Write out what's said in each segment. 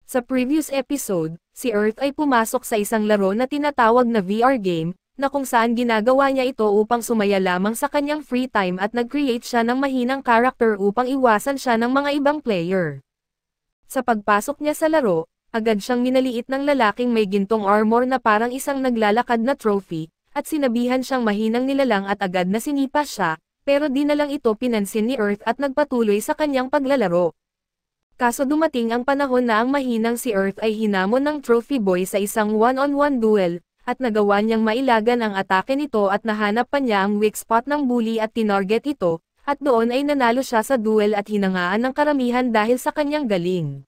Sa previous episode, si Earth ay pumasok sa isang laro na tinatawag na VR game, na kung saan ginagawa niya ito upang sumaya lamang sa kanyang free time at nag-create siya ng mahinang character upang iwasan siya ng mga ibang player. Sa pagpasok niya sa laro, agad siyang minaliit ng lalaking may gintong armor na parang isang naglalakad na trophy, at sinabihan siyang mahinang nilalang at agad na sinipa siya, pero di na lang ito pinansin ni Earth at nagpatuloy sa kanyang paglalaro. Kaso dumating ang panahon na ang mahinang si Earth ay hinamon ng trophy boy sa isang one-on-one duel, at nagawa niyang mailagan ang atake nito at nahanap pa niya ang weak spot ng bully at tinarget ito, at doon ay nanalo siya sa duel at hinangaan ng karamihan dahil sa kanyang galing.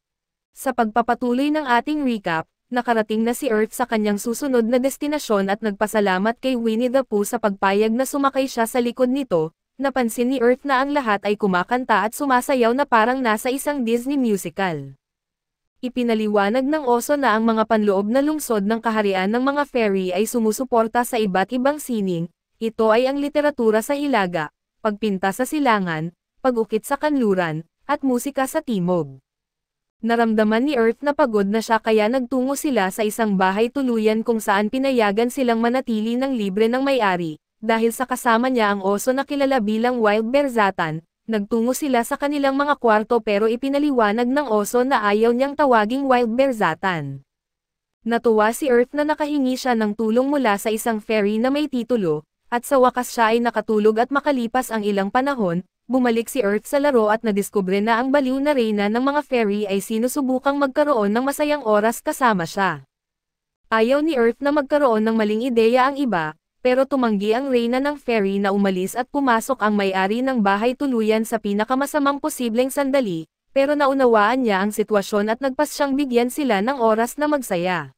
Sa pagpapatuloy ng ating recap, nakarating na si Earth sa kanyang susunod na destinasyon at nagpasalamat kay Winnie the Pooh sa pagpayag na sumakay siya sa likod nito. Napansin ni Earth na ang lahat ay kumakanta at sumasayaw na parang nasa isang Disney musical. Ipinaliwanag ng oso na ang mga panloob na lungsod ng kaharian ng mga fairy ay sumusuporta sa iba't ibang sining, ito ay ang literatura sa hilaga, pagpinta sa silangan, pag-ukit sa kanluran, at musika sa timog. Naramdaman ni Earth na pagod na siya kaya nagtungo sila sa isang bahay tuluyan kung saan pinayagan silang manatili ng libre ng may-ari. Dahil sa kasama niya ang oso na kilala bilang Wild Bear Zatan, nagtungo sila sa kanilang mga kwarto pero ipinaliwanag ng oso na ayaw niyang tawaging Wild Bear Zatan. Natuwa si Earth na nakahingi siya ng tulong mula sa isang fairy na may titulo, at sa wakas siya ay nakatulog at makalipas ang ilang panahon, bumalik si Earth sa laro at nadiskubre na ang baliw na reyna ng mga fairy ay sinusubukang magkaroon ng masayang oras kasama siya. Ayaw ni Earth na magkaroon ng maling ideya ang iba, pero tumanggi ang reyna ng fairy na umalis at pumasok ang may-ari ng bahay tuluyan sa pinakamasamang posibleng sandali, pero naunawaan niya ang sitwasyon at nagpasyang bigyan sila ng oras na magsaya.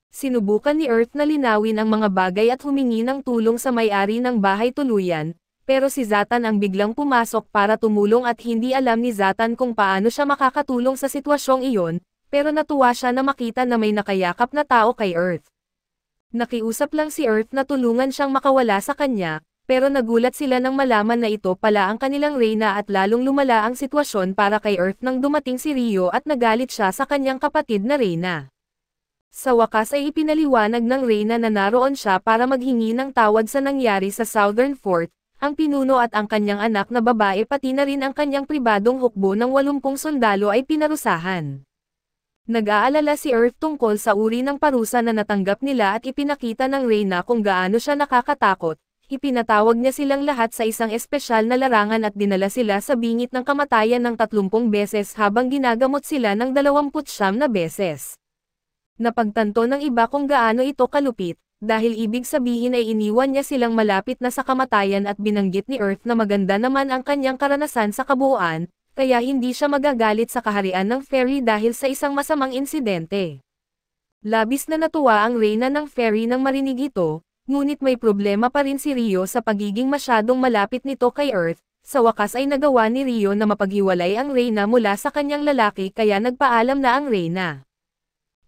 Sinubukan ni Earth na linawin ang mga bagay at humingi ng tulong sa may-ari ng bahay tuluyan, pero si Zatan ang biglang pumasok para tumulong at hindi alam ni Zatan kung paano siya makakatulong sa sitwasyong iyon, pero natuwa siya na makita na may nakayakap na tao kay Earth. Nakiusap lang si Earth na tulungan siyang makawala sa kanya, pero nagulat sila nang malaman na ito pala ang kanilang reyna at lalong lumala ang sitwasyon para kay Earth nang dumating si Rio at nagalit siya sa kanyang kapatid na reyna. Sa wakas ay ipinaliwanag ng reyna na naroon siya para maghingi ng tawad sa nangyari sa Southern Fort, ang pinuno at ang kanyang anak na babae pati na rin ang kanyang pribadong hukbo ng 80 sundalo ay pinarusahan. Nag-aalala si Earth tungkol sa uri ng parusa na natanggap nila at ipinakita ng reyna kung gaano siya nakakatakot. Ipinatawag niya silang lahat sa isang espesyal na larangan at dinala sila sa bingit ng kamatayan ng 30 beses habang ginagamot sila ng 29 na beses. Napagtanto ng iba kung gaano ito kalupit, dahil ibig sabihin ay iniwan niya silang malapit na sa kamatayan at binanggit ni Earth na maganda naman ang kanyang karanasan sa kabuuan, kaya hindi siya magagalit sa kaharian ng fairy dahil sa isang masamang insidente. Labis na natuwa ang reyna ng fairy nang marinig ito, ngunit may problema pa rin si Rio sa pagiging masyadong malapit nito kay Earth. Sa wakas ay nagawa ni Rio na mapaghiwalay ang reyna mula sa kanyang lalaki kaya nagpaalam na ang reyna.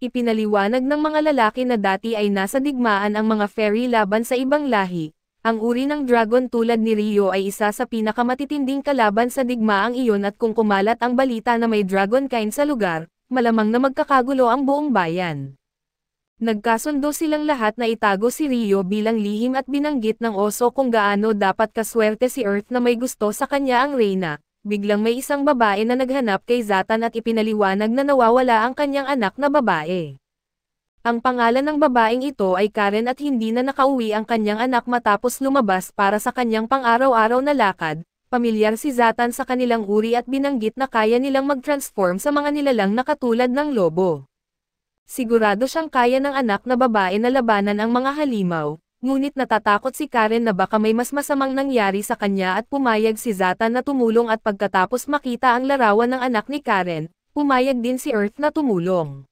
Ipinaliwanag ng mga lalaki na dati ay nasa digmaan ang mga fairy laban sa ibang lahi. Ang uri ng dragon tulad ni Rio ay isa sa pinakamatitinding kalaban sa digmaang iyon at kung kumalat ang balita na may dragon kind sa lugar, malamang na magkakagulo ang buong bayan. Nagkasundo silang lahat na itago si Rio bilang lihim at binanggit ng oso kung gaano dapat kaswerte si Earth na may gusto sa kanya ang reyna. Biglang may isang babae na naghanap kay Zatan at ipinaliwanag na nawawala ang kanyang anak na babae. Ang pangalan ng babaeng ito ay Karen at hindi na nakauwi ang kanyang anak matapos lumabas para sa kanyang pang-araw-araw na lakad. Pamilyar si Zatan sa kanilang uri at binanggit na kaya nilang mag-transform sa mga nilalang na katulad ng lobo. Sigurado siyang kaya ng anak na babae na labanan ang mga halimaw, ngunit natatakot si Karen na baka may mas masamang nangyari sa kanya at pumayag si Zatan na tumulong at pagkatapos makita ang larawan ng anak ni Karen, pumayag din si Earth na tumulong.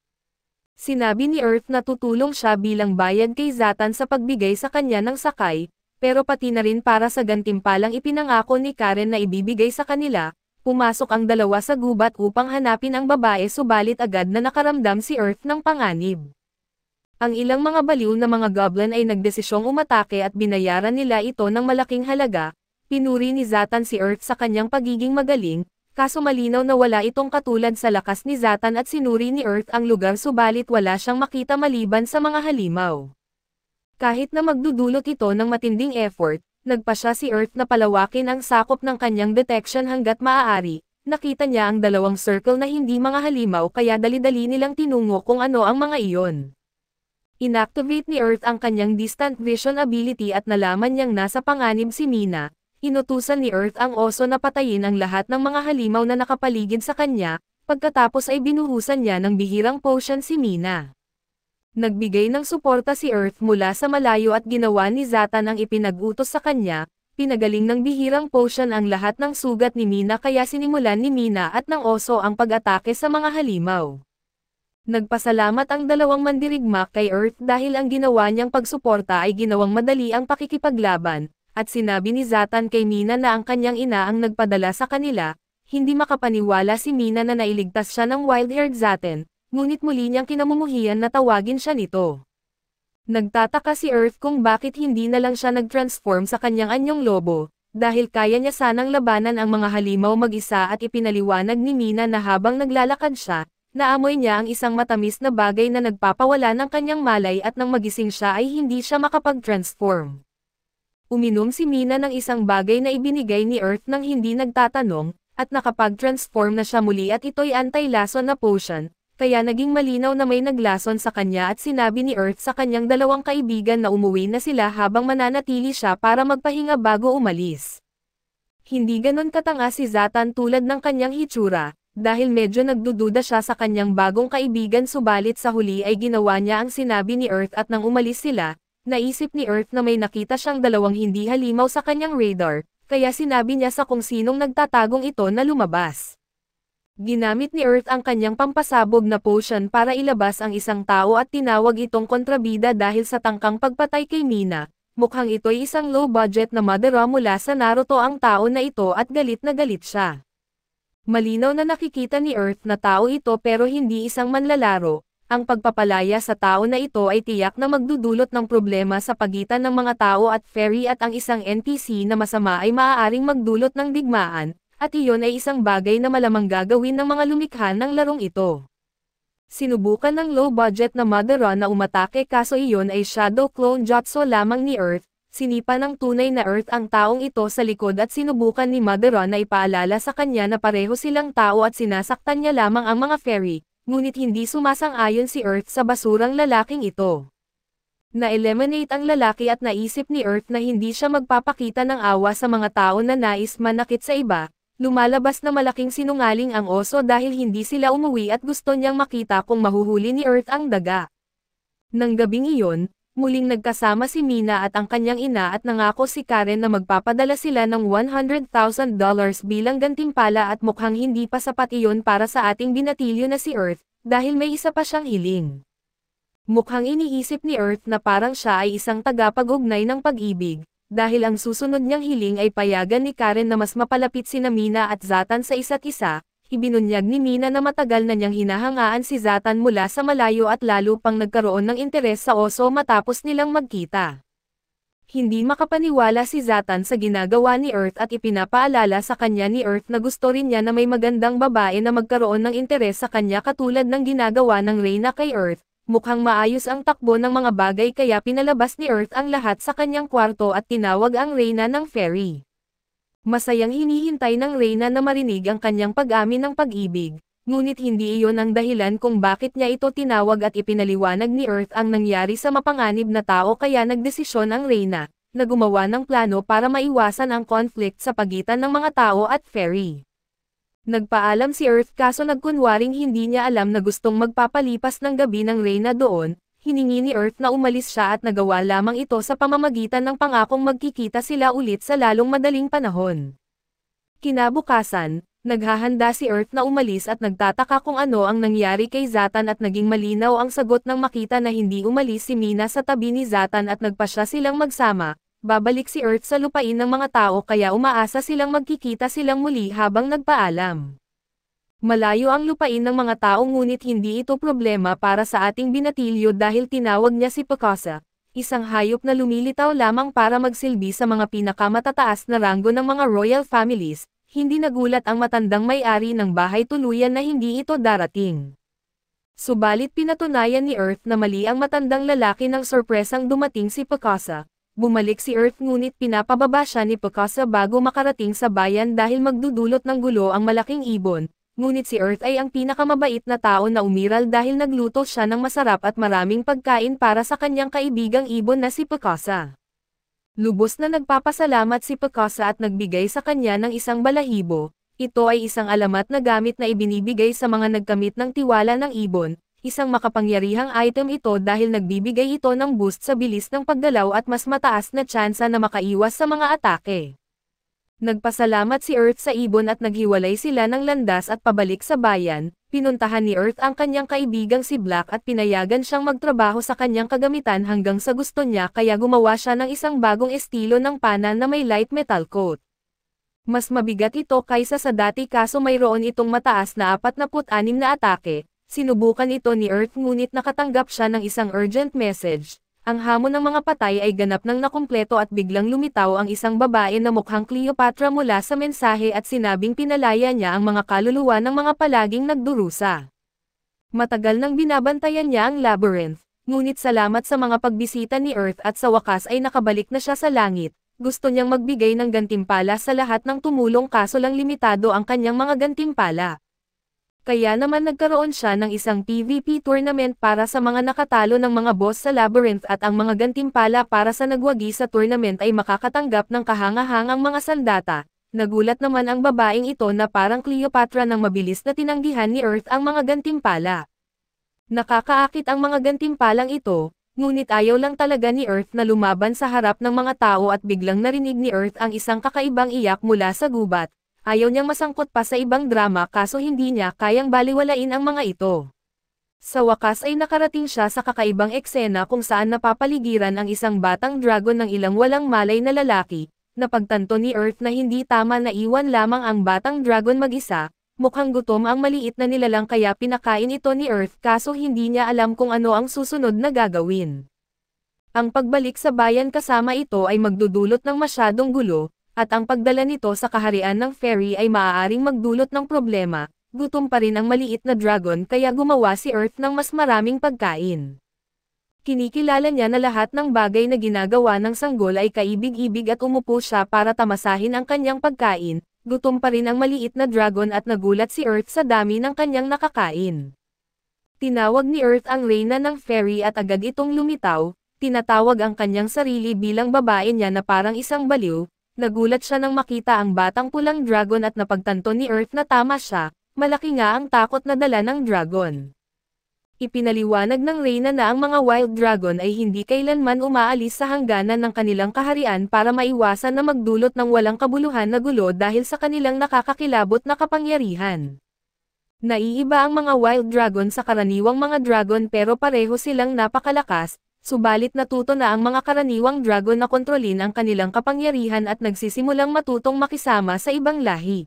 Sinabi ni Earth na tutulong siya bilang bayad kay Zatan sa pagbigay sa kanya ng sakay, pero pati na rin para sa gantimpalang ipinangako ni Karen na ibibigay sa kanila. Pumasok ang dalawa sa gubat upang hanapin ang babae subalit agad na nakaramdam si Earth ng panganib. Ang ilang mga baliw na mga goblin ay nagdesisyong umatake at binayaran nila ito ng malaking halaga. Pinuri ni Zatan si Earth sa kanyang pagiging magaling, kaso malinaw na wala itong katulad sa lakas ni Zatan at sinuri ni Earth ang lugar subalit wala siyang makita maliban sa mga halimaw. Kahit na magdudulot ito ng matinding effort, nagpasya si Earth na palawakin ang sakop ng kanyang detection hanggat maaari. Nakita niya ang dalawang circle na hindi mga halimaw kaya dali-dali nilang tinungo kung ano ang mga iyon. Inactivate ni Earth ang kanyang distant vision ability at nalaman niyang nasa panganib si Mina. Inutusan ni Earth ang oso na patayin ang lahat ng mga halimaw na nakapaligid sa kanya, pagkatapos ay binuhusan niya ng bihirang potion si Mina. Nagbigay ng suporta si Earth mula sa malayo at ginawa ni Zatan ang ipinag-utos sa kanya, pinagaling ng bihirang potion ang lahat ng sugat ni Mina kaya sinimulan ni Mina at ng oso ang pag-atake sa mga halimaw. Nagpasalamat ang dalawang mandirigma kay Earth dahil ang ginawa niyang pagsuporta ay ginawang madali ang pakikipaglaban, at sinabi ni Zatan kay Mina na ang kanyang ina ang nagpadala sa kanila, hindi makapaniwala si Mina na nailigtas siya ng wild-haired Zatan. Ngunit muli niyang kinamumuhian na tawagin siya nito. Nagtataka si Earth kung bakit hindi na lang siya nag-transform sa kanyang anyong lobo, dahil kaya niya sanang labanan ang mga halimaw mag-isa at ipinaliwanag ni Mina na habang naglalakad siya, naamoy niya ang isang matamis na bagay na nagpapawala ng kanyang malay at nang magising siya ay hindi siya makapag-transform. Uminom si Mina ng isang bagay na ibinigay ni Earth nang hindi nagtatanong, at nakapag-transform na siya muli at ito'y anti-lason na potion. Kaya naging malinaw na may naglason sa kanya at sinabi ni Earth sa kanyang dalawang kaibigan na umuwi na sila habang mananatili siya para magpahinga bago umalis. Hindi ganon katanga si Zatan tulad ng kanyang hitsura, dahil medyo nagdududa siya sa kanyang bagong kaibigan subalit sa huli ay ginawa niya ang sinabi ni Earth at nang umalis sila, naisip ni Earth na may nakita siyang dalawang hindi halimaw sa kanyang radar, kaya sinabi niya sa kung sinong nagtatagong ito na lumabas. Ginamit ni Earth ang kanyang pampasabog na potion para ilabas ang isang tao at tinawag itong kontrabida dahil sa tangkang pagpatay kay Mina. Mukhang ito'y isang low-budget na madara mula sa Naruto ang tao na ito at galit na galit siya. Malinaw na nakikita ni Earth na tao ito pero hindi isang manlalaro. Ang pagpapalaya sa tao na ito ay tiyak na magdudulot ng problema sa pagitan ng mga tao at fairy at ang isang NPC na masama ay maaaring magdulot ng digmaan. At iyon ay isang bagay na malamang gagawin ng mga lumikha ng larong ito. Sinubukan ng low-budget na Madara na umatake kaso iyon ay shadow clone jutsu lamang ni Earth, sinipa ng tunay na Earth ang taong ito sa likod at sinubukan ni Madara na ipaalala sa kanya na pareho silang tao at sinasaktan niya lamang ang mga fairy, ngunit hindi sumasang-ayon si Earth sa basurang lalaking ito. Na-eliminate ang lalaki at naisip ni Earth na hindi siya magpapakita ng awa sa mga tao na nais manakit sa iba. Lumalabas na malaking sinungaling ang oso dahil hindi sila umuwi at gusto niyang makita kung mahuhuli ni Earth ang daga. Nang gabing iyon, muling nagkasama si Mina at ang kanyang ina at nangako si Karen na magpapadala sila ng $100,000 bilang gantimpala at mukhang hindi pa sapat iyon para sa ating binatilyo na si Earth, dahil may isa pa siyang hiling. Mukhang iniisip ni Earth na parang siya ay isang tagapag-ugnay ng pag-ibig. Dahil ang susunod niyang hiling ay payagan ni Karen na mas mapalapit sina Mina at Zatan sa isa't isa, ibinunyag ni Mina na matagal na niyang hinahangaan si Zatan mula sa malayo at lalo pang nagkaroon ng interes sa oso matapos nilang magkita. Hindi makapaniwala si Zatan sa ginagawa ni Earth at ipinapaalala sa kanya ni Earth na gusto rin niya na may magandang babae na magkaroon ng interes sa kanya katulad ng ginagawa ng Reyna kay Earth. Mukhang maayos ang takbo ng mga bagay kaya pinalabas ni Earth ang lahat sa kanyang kwarto at tinawag ang Reyna ng fairy. Masayang hinihintay ng Reyna na marinig ang kanyang pag-amin ng pag-ibig, ngunit hindi iyon ang dahilan kung bakit niya ito tinawag at ipinaliwanag ni Earth ang nangyari sa mapanganib na tao kaya nagdesisyon ang Reyna, na gumawa ng plano para maiwasan ang conflict sa pagitan ng mga tao at fairy. Nagpaalam si Earth kaso nagkunwaring hindi niya alam na gustong magpapalipas ng gabi ng Reyna doon, hiningi ni Earth na umalis siya at nagawa lamang ito sa pamamagitan ng pangakong magkikita sila ulit sa lalong madaling panahon. Kinabukasan, naghahanda si Earth na umalis at nagtataka kung ano ang nangyari kay Zatan at naging malinaw ang sagot nang makita na hindi umalis si Mina sa tabi ni Zatan at nagpasya silang magsama. Babalik si Earth sa lupain ng mga tao kaya umaasa silang magkikita silang muli habang nagpaalam. Malayo ang lupain ng mga tao ngunit hindi ito problema para sa ating binatilyo dahil tinawag niya si Picasa, isang hayop na lumilitaw lamang para magsilbi sa mga pinakamatataas na ranggo ng mga royal families, hindi nagulat ang matandang may-ari ng bahay tuluyan na hindi ito darating. Subalit pinatunayan ni Earth na mali ang matandang lalaki nang sorpresang dumating si Picasa. Bumalik si Earth ngunit pinapababa siya ni Picasa bago makarating sa bayan dahil magdudulot ng gulo ang malaking ibon. Ngunit si Earth ay ang pinakamabait na tao na umiral dahil nagluto siya ng masarap at maraming pagkain para sa kanyang kaibigang ibon na si Picasa. Lubos na nagpapasalamat si Picasa at nagbigay sa kanya ng isang balahibo. Ito ay isang alamat na gamit na ibinibigay sa mga nagkamit ng tiwala ng ibon. Isang makapangyarihang item ito dahil nagbibigay ito ng boost sa bilis ng paggalaw at mas mataas na tsansa na makaiwas sa mga atake. Nagpasalamat si Earth sa ibon at naghiwalay sila ng landas at pabalik sa bayan. Pinuntahan ni Earth ang kanyang kaibigang si Black at pinayagan siyang magtrabaho sa kanyang kagamitan hanggang sa gusto niya kaya gumawa siya ng isang bagong estilo ng pana na may light metal coat. Mas mabigat ito kaysa sa dati kaso mayroon itong mataas na 46 na atake. Sinubukan ito ni Earth ngunit nakatanggap siya ng isang urgent message. Ang hamon ng mga patay ay ganap ng nakumpleto at biglang lumitaw ang isang babae na mukhang Cleopatra mula sa mensahe at sinabing pinalaya niya ang mga kaluluwa ng mga palaging nagdurusa. Matagal nang binabantayan niya ang labyrinth, ngunit salamat sa mga pagbisita ni Earth at sa wakas ay nakabalik na siya sa langit. Gusto niyang magbigay ng gantimpala sa lahat ng tumulong kaso lang limitado ang kanyang mga gantimpala. Kaya naman nagkaroon siya ng isang PvP tournament para sa mga nakatalo ng mga boss sa labyrinth at ang mga gantimpala para sa nagwagi sa tournament ay makakatanggap ng kahangahangang mga sandata. Nagulat naman ang babaeng ito na parang Cleopatra nang mabilis na tinanggihan ni Earth ang mga gantimpala. Nakakaakit ang mga gantimpalang ito, ngunit ayaw lang talaga ni Earth na lumaban sa harap ng mga tao at biglang narinig ni Earth ang isang kakaibang iyak mula sa gubat. Ayaw niyang masangkot pa sa ibang drama kaso hindi niya kayang baliwalain ang mga ito. Sa wakas ay nakarating siya sa kakaibang eksena kung saan napapaligiran ang isang batang dragon ng ilang walang malay na lalaki. Napagtanto ni Earth na hindi tama na iwan lamang ang batang dragon mag-isa, mukhang gutom ang maliit na nilalang kaya pinakain ito ni Earth kaso hindi niya alam kung ano ang susunod na gagawin. Ang pagbalik sa bayan kasama ito ay magdudulot ng masyadong gulo, at ang pagdala nito sa kaharian ng fairy ay maaaring magdulot ng problema. Gutom pa rin ang maliit na dragon kaya gumawa si Earth ng mas maraming pagkain. Kinikilala niya na lahat ng bagay na ginagawa ng sanggol ay kaibig-ibig at umupo siya para tamasahin ang kanyang pagkain. Gutom pa rin ang maliit na dragon at nagulat si Earth sa dami ng kanyang nakakain. Tinawag ni Earth ang reyna ng fairy at agad itong lumitaw. Tinatawag ang kanyang sarili bilang babae niya na parang isang baliw. Nagulat siya nang makita ang batang pulang dragon at napagtanto ni Earth na tama siya, malaki nga ang takot na dala ng dragon. Ipinaliwanag ng reyna na ang mga wild dragon ay hindi kailanman umaalis sa hangganan ng kanilang kaharian para maiwasan na magdulot ng walang kabuluhan na gulo dahil sa kanilang nakakakilabot na kapangyarihan. Naiiba ang mga wild dragon sa karaniwang mga dragon pero pareho silang napakalakas. Subalit natuto na ang mga karaniwang dragon na kontrolin ang kanilang kapangyarihan at nagsisimulang matutong makisama sa ibang lahi.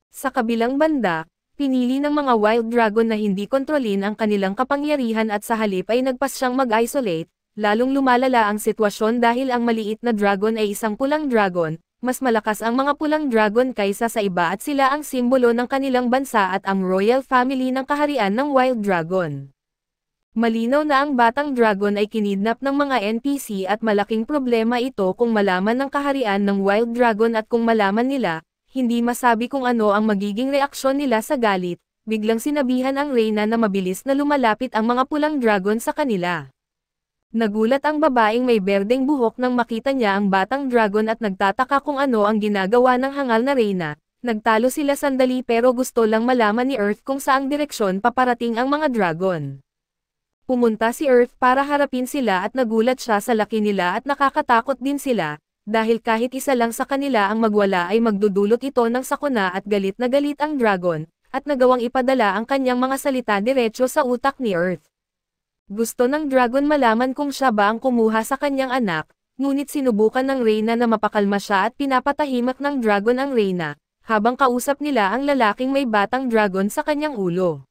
Sa kabilang banda, pinili ng mga wild dragon na hindi kontrolin ang kanilang kapangyarihan at sa halip ay nagpasyang mag-isolate, lalong lumalala ang sitwasyon dahil ang maliit na dragon ay isang pulang dragon, mas malakas ang mga pulang dragon kaysa sa iba at sila ang simbolo ng kanilang bansa at ang royal family ng kaharian ng wild dragon. Malinaw na ang batang dragon ay kinidnap ng mga NPC at malaking problema ito kung malaman ng kaharian ng wild dragon at kung malaman nila, hindi masabi kung ano ang magiging reaksyon nila sa galit, biglang sinabihan ang reyna na mabilis na lumalapit ang mga pulang dragon sa kanila. Nagulat ang babaeng may berdeng buhok nang makita niya ang batang dragon at nagtataka kung ano ang ginagawa ng hangal na reyna. Nagtalo sila sandali pero gusto lang malaman ni Earth kung saang direksyon paparating ang mga dragon. Pumunta si Earth para harapin sila at nagulat siya sa laki nila at nakakatakot din sila, dahil kahit isa lang sa kanila ang magwala ay magdudulot ito ng sakuna at galit na galit ang dragon, at nagawang ipadala ang kanyang mga salita diretso sa utak ni Earth. Gusto ng dragon malaman kung siya ba ang kumuha sa kanyang anak, ngunit sinubukan ng reyna na mapakalma siya at pinapatahimik ng dragon ang reyna, habang kausap nila ang lalaking may batang dragon sa kanyang ulo.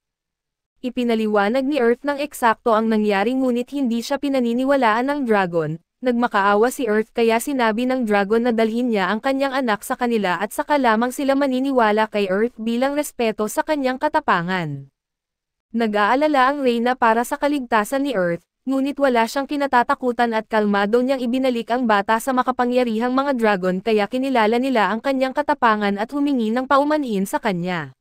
Ipinaliwanag ni Earth ng eksakto ang nangyari ngunit hindi siya pinaniniwalaan ng dragon. Nagmakaawa si Earth kaya sinabi ng dragon na dalhin niya ang kanyang anak sa kanila at saka lamang sila maniniwala kay Earth bilang respeto sa kanyang katapangan. Nag-aalala ang Reyna para sa kaligtasan ni Earth, ngunit wala siyang kinatatakutan at kalmado niyang ibinalik ang bata sa makapangyarihang mga dragon kaya kinilala nila ang kanyang katapangan at humingi ng paumanhin sa kanya.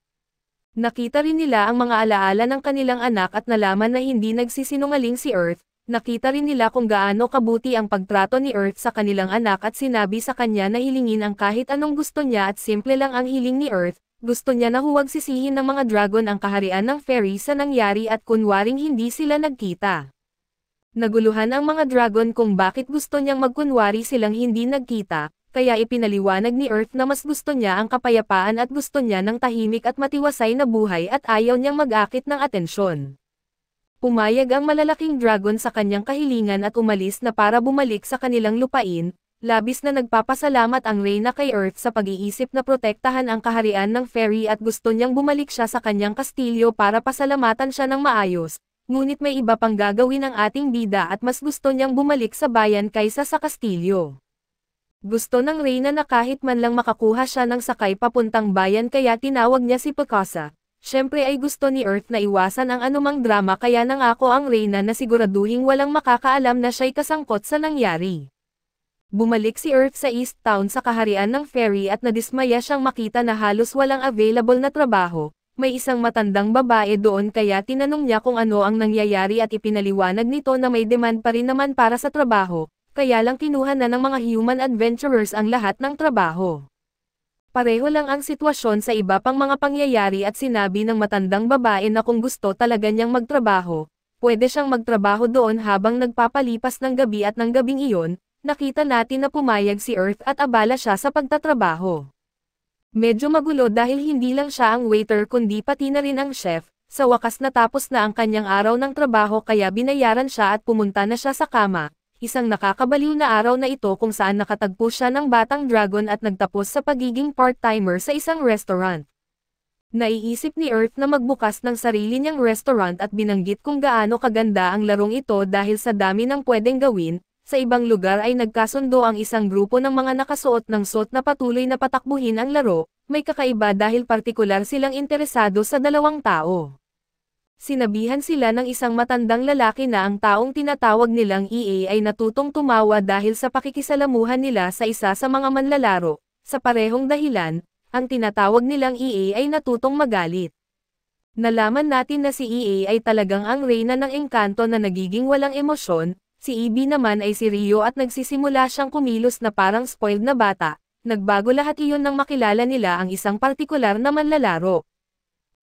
Nakita rin nila ang mga alaala ng kanilang anak at nalaman na hindi nagsisinungaling si Earth. Nakita rin nila kung gaano kabuti ang pagtrato ni Earth sa kanilang anak at sinabi sa kanya na hilingin ang kahit anong gusto niya at simple lang ang hiling ni Earth. Gusto niya na huwag sisihin ng mga dragon ang kaharian ng fairy sa nangyari at kunwaring hindi sila nagkita. Naguluhan ang mga dragon kung bakit gusto niyang magkunwari silang hindi nagkita, kaya ipinaliwanag ni Earth na mas gusto niya ang kapayapaan at gusto niya ng tahimik at matiwasay na buhay at ayaw niyang mag-akit ng atensyon. Pumayag ang malalaking dragon sa kanyang kahilingan at umalis na para bumalik sa kanilang lupain. Labis na nagpapasalamat ang Reyna kay Earth sa pag-iisip na protektahan ang kaharian ng fairy at gusto niyang bumalik siya sa kanyang kastilyo para pasalamatan siya ng maayos, ngunit may iba pang gagawin ang ating bida at mas gusto niyang bumalik sa bayan kaysa sa kastilyo. Gusto ng Reyna na kahit man lang makakuha siya ng sakay papuntang bayan kaya tinawag niya si Picasa. Siyempre ay gusto ni Earth na iwasan ang anumang drama kaya nangako ang Reyna na siguraduhing walang makakaalam na siya'y kasangkot sa nangyari. Bumalik si Earth sa East Town sa kaharian ng fairy at nadismaya siyang makita na halos walang available na trabaho. May isang matandang babae doon kaya tinanong niya kung ano ang nangyayari at ipinaliwanag nito na may demand pa rin naman para sa trabaho, kaya lang kinuha na ng mga human adventurers ang lahat ng trabaho. Pareho lang ang sitwasyon sa iba pang mga pangyayari at sinabi ng matandang babae na kung gusto talaga niyang magtrabaho, pwede siyang magtrabaho doon habang nagpapalipas ng gabi at ng gabing iyon, nakita natin na pumayag si Earth at abala siya sa pagtatrabaho. Medyo magulo dahil hindi lang siya ang waiter kundi pati na rin ang chef, sa wakas natapos na ang kanyang araw ng trabaho kaya binayaran siya at pumunta na siya sa kama. Isang nakakabaliw na araw na ito kung saan nakatagpo siya ng batang dragon at nagtapos sa pagiging part-timer sa isang restaurant. Naiisip ni Earth na magbukas ng sarili niyang restaurant at binanggit kung gaano kaganda ang larong ito dahil sa dami ng pwedeng gawin. Sa ibang lugar ay nagkasundo ang isang grupo ng mga nakasuot ng suot na patuloy na patakbuhin ang laro, may kakaiba dahil partikular silang interesado sa dalawang tao. Sinabihan sila ng isang matandang lalaki na ang taong tinatawag nilang EA ay natutong tumawa dahil sa pakikisalamuhan nila sa isa sa mga manlalaro. Sa parehong dahilan, ang tinatawag nilang EA ay natutong magalit. Nalaman natin na si EA ay talagang ang reyna ng engkanto na nagiging walang emosyon, si EB naman ay si Rio at nagsisimula siyang kumilos na parang spoiled na bata. Nagbago lahat iyon nang makilala nila ang isang partikular na manlalaro.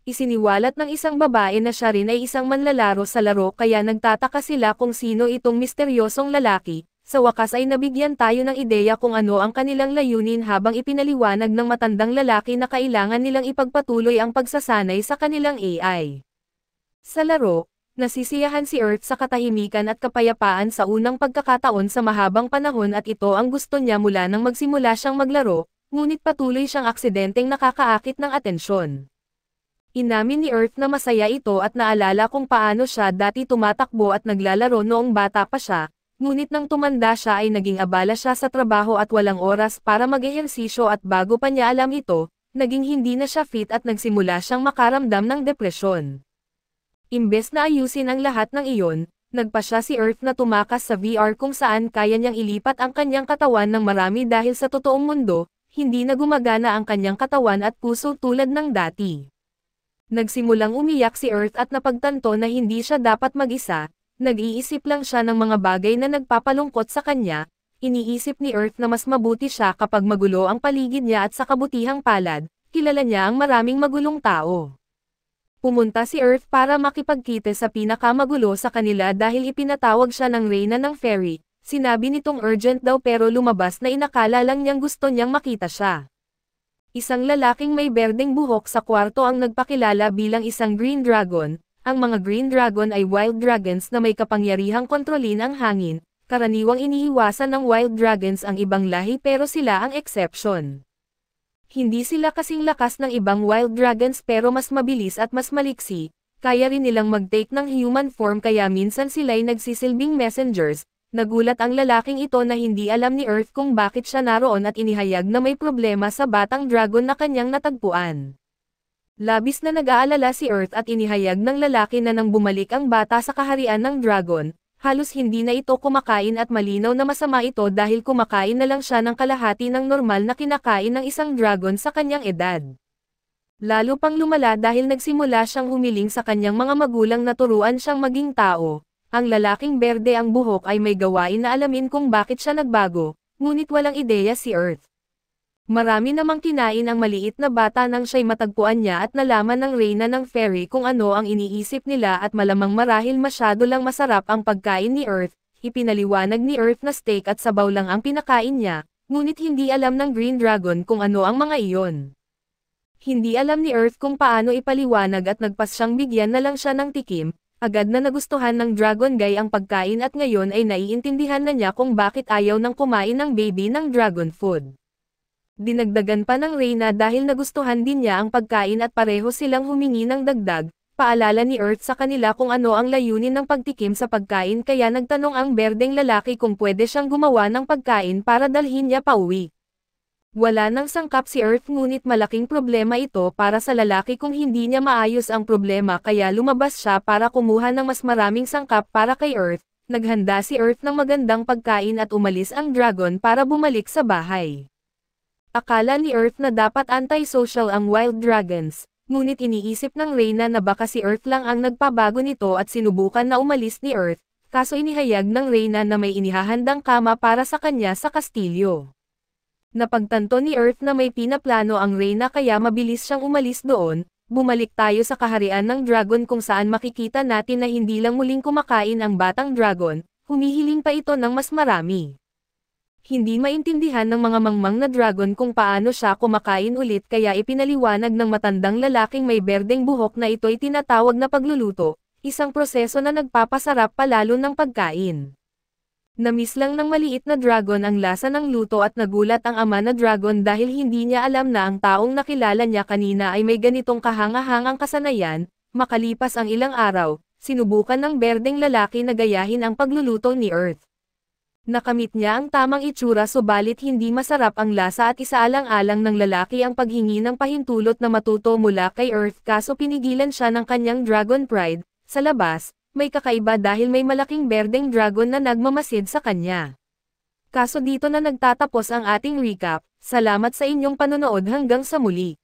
Isiniwalat ng isang babae na siya rin ay isang manlalaro sa laro kaya nagtataka sila kung sino itong misteryosong lalaki. Sa wakas ay nabigyan tayo ng ideya kung ano ang kanilang layunin habang ipinaliwanag ng matandang lalaki na kailangan nilang ipagpatuloy ang pagsasanay sa kanilang AI. Sa laro, nasisiyahan si Earth sa katahimikan at kapayapaan sa unang pagkakataon sa mahabang panahon at ito ang gusto niya mula nang magsimula siyang maglaro, ngunit patuloy siyang aksidenteng nakakaakit ng atensyon. Inamin ni Earth na masaya ito at naalala kung paano siya dati tumatakbo at naglalaro noong bata pa siya, ngunit nang tumanda siya ay naging abala siya sa trabaho at walang oras para mag-ehersisyo at bago pa niya alam ito, naging hindi na siya fit at nagsimula siyang makaramdam ng depresyon. Imbes na ayusin ang lahat ng iyon, nagpa siya si Earth na tumakas sa VR kung saan kaya niyang ilipat ang kanyang katawan ng marami dahil sa totoong mundo, hindi na gumagana ang kanyang katawan at puso tulad ng dati. Nagsimulang umiyak si Earth at napagtanto na hindi siya dapat mag-isa, nag-iisip lang siya ng mga bagay na nagpapalungkot sa kanya, iniisip ni Earth na mas mabuti siya kapag magulo ang paligid niya at sa kabutihang palad, kilala niya ang maraming magulong tao. Pumunta si Earth para makipagkita sa pinakamagulo sa kanila dahil ipinatawag siya ng reyna ng fairy, sinabi nitong urgent daw pero lumabas na inakala lang niyang gusto niyang makita siya. Isang lalaking may berdeng buhok sa kwarto ang nagpakilala bilang isang green dragon. Ang mga green dragon ay wild dragons na may kapangyarihang kontrolin ang hangin. Karaniwang iniiwasan ng wild dragons ang ibang lahi pero sila ang exception. Hindi sila kasing lakas ng ibang wild dragons pero mas mabilis at mas maliksi. Kaya rin nilang mag-take ng human form kaya minsan sila'y nagsisilbing messengers. Nagulat ang lalaking ito na hindi alam ni Earth kung bakit siya naroon at inihayag na may problema sa batang dragon na kanyang natagpuan. Labis na nag-aalala si Earth at inihayag ng lalaki na nang bumalik ang bata sa kaharian ng dragon, halos hindi na ito kumakain at malinaw na masama ito dahil kumakain na lang siya ng kalahati ng normal na kinakain ng isang dragon sa kanyang edad. Lalo pang lumala dahil nagsimula siyang humiling sa kanyang mga magulang na turuan siyang maging tao. Ang lalaking berde ang buhok ay may gawain na alamin kung bakit siya nagbago, ngunit walang ideya si Earth. Marami namang kinain ang maliit na bata nang siya'y matagpuan niya at nalaman ng reyna ng fairy kung ano ang iniisip nila at malamang marahil masyado lang masarap ang pagkain ni Earth, ipinaliwanag ni Earth na steak at sabaw lang ang pinakain niya, ngunit hindi alam ng Green Dragon kung ano ang mga iyon. Hindi alam ni Earth kung paano ipaliwanag at nagpas siyang bigyan na lang siya ng tikim. Agad na nagustuhan ng Dragon Guy ang pagkain at ngayon ay naiintindihan na niya kung bakit ayaw nang kumain ng baby ng dragon food. Dinagdagan pa ng reyna dahil nagustuhan din niya ang pagkain at pareho silang humingi ng dagdag, paalala ni Earth sa kanila kung ano ang layunin ng pagtikim sa pagkain kaya nagtanong ang berdeng lalaki kung pwede siyang gumawa ng pagkain para dalhin niya pauwi. Wala nang sangkap si Earth ngunit malaking problema ito para sa lalaki kung hindi niya maayos ang problema kaya lumabas siya para kumuha ng mas maraming sangkap para kay Earth, naghanda si Earth ng magandang pagkain at umalis ang dragon para bumalik sa bahay. Akala ni Earth na dapat anti-social ang wild dragons, ngunit iniisip ng reyna na baka si Earth lang ang nagpabago nito at sinubukan na umalis ni Earth, kaso inihayag ng reyna na may inihahandang kama para sa kanya sa kastilyo. Napagtanto ni Earth na may pinaplano ang reyna kaya mabilis siyang umalis doon, bumalik tayo sa kaharian ng dragon kung saan makikita natin na hindi lang muling kumakain ang batang dragon, humihiling pa ito ng mas marami. Hindi maintindihan ng mga mangmang na dragon kung paano siya kumakain ulit kaya ipinaliwanag ng matandang lalaking may berdeng buhok na ito'y tinatawag na pagluluto, isang proseso na nagpapasarap palalo ng pagkain. Namiss lang ng maliit na dragon ang lasa ng luto at nagulat ang ama na dragon dahil hindi niya alam na ang taong nakilala niya kanina ay may ganitong kahanga-hangang kasanayan. Makalipas ang ilang araw, sinubukan ng berdeng lalaki na gayahin ang pagluluto ni Earth. Nakamit niya ang tamang itsura subalit hindi masarap ang lasa at isaalang-alang ng lalaki ang paghingi ng pahintulot na matuto mula kay Earth kaso pinigilan siya ng kanyang dragon pride. Sa labas, may kakaiba dahil may malaking berdeng dragon na nagmamasid sa kanya. Kaso dito na nagtatapos ang ating recap, salamat sa inyong panonood hanggang sa muli.